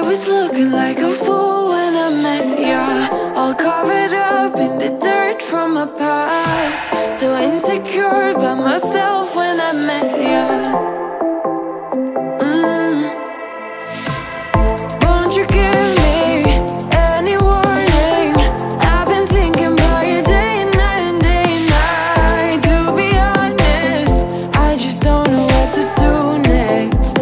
was looking like a fool when I met ya, all covered up in the dirt from my past. So insecure by myself when I met ya. Won't you give me any warning? I've been thinking about you day and night and day and night. To be honest, I just don't know what to do next.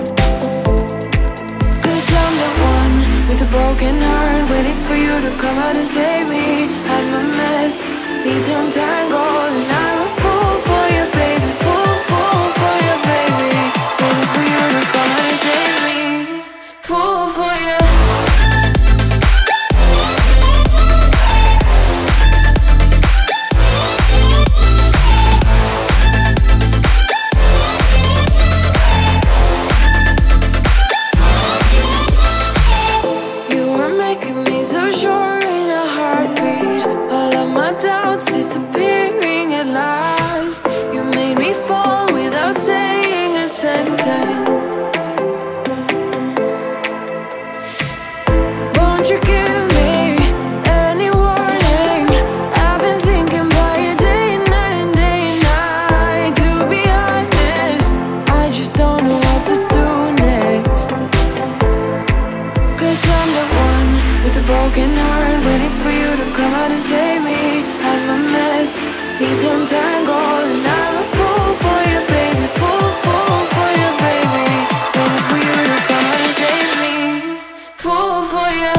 Cause I'm the one with a broken heart, waiting for you to come out and save me. I'm a mess, need to untangle, and I'm a fool for you, baby. Fool for you, baby. Waiting for you to come out and save me. Fool for you. You were making me so sure in a heartbeat. All of my doubts disappearing at last. You made me fall without saying a sentence. Won't you give me any warning? I've been thinking about you day and night and day and night. To be honest, I just don't know what to do next. Cause I'm the one with a broken heart, waiting for you to come out and save me. I'm a mess, need to untangle, and I'm a fool for you, baby. Fool for you, baby. Waiting for you to come out and save me. Fool for you.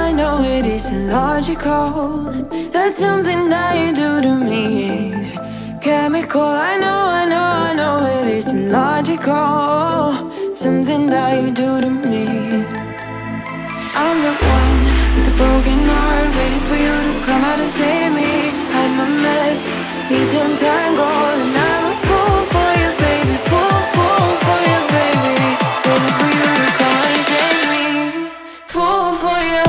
I know it isn't logical. That something that you do to me is chemical. I know it isn't logical. Something that you do to me. I'm the one with a broken heart, waiting for you to come out and save me. I'm a mess, need to untangle, and I'm a fool for you, baby. Fool for you, baby. Waiting for you to come out and save me. Fool for you.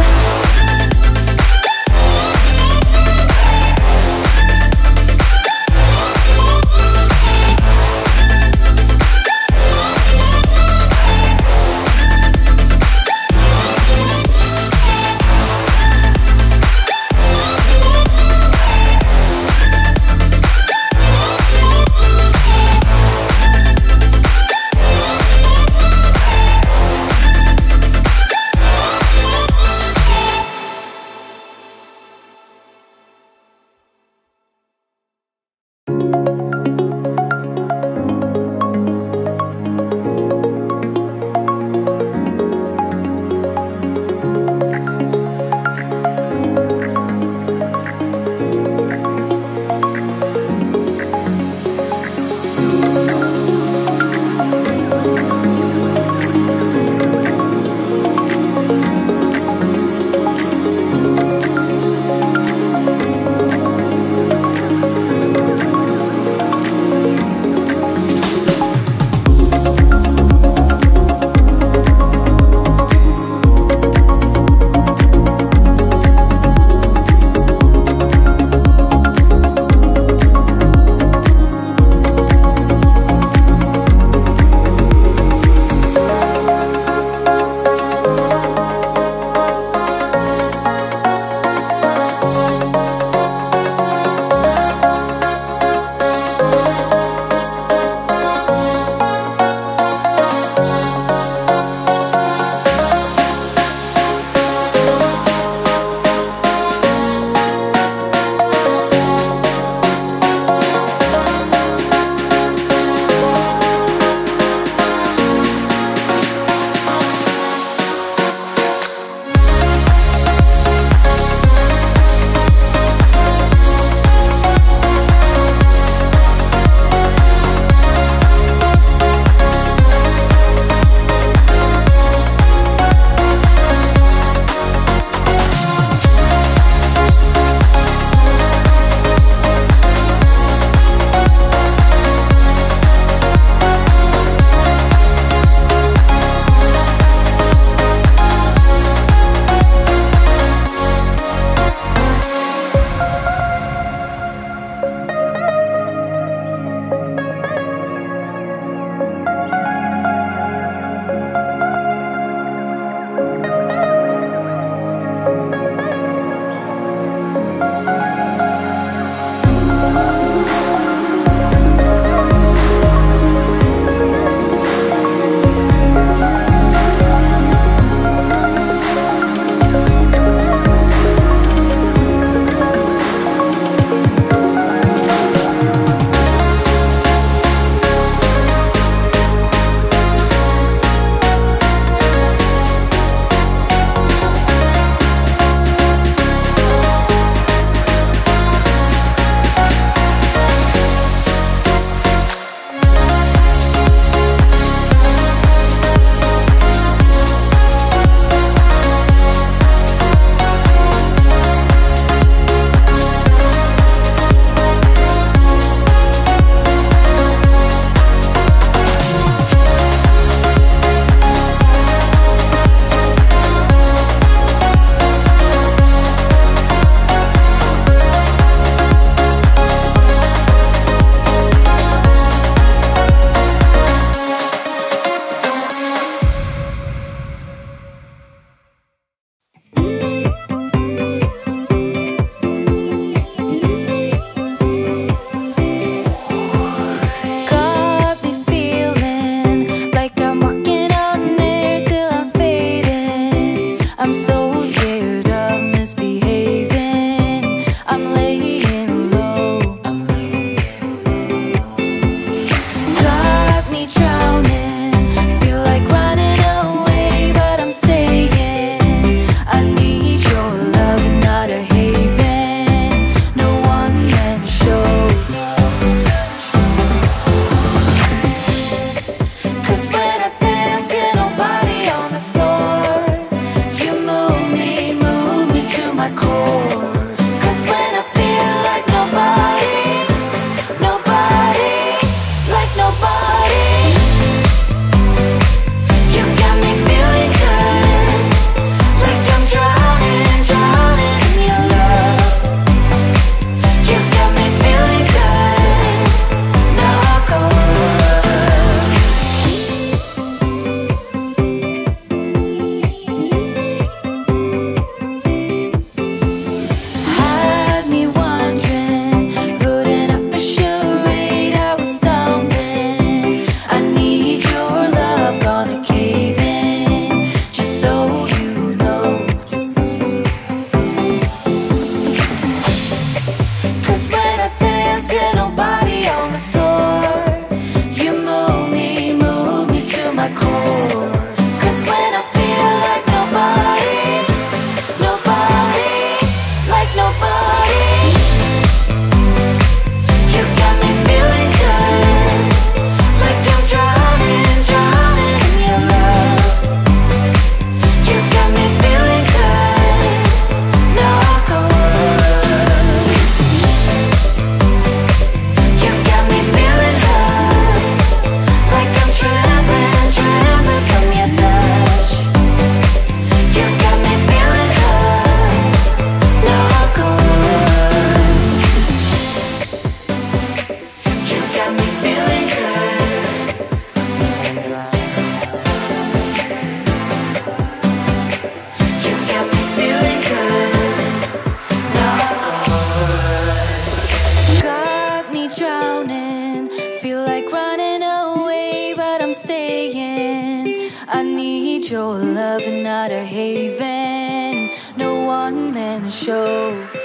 saying I need your love and not a haven. No one man show.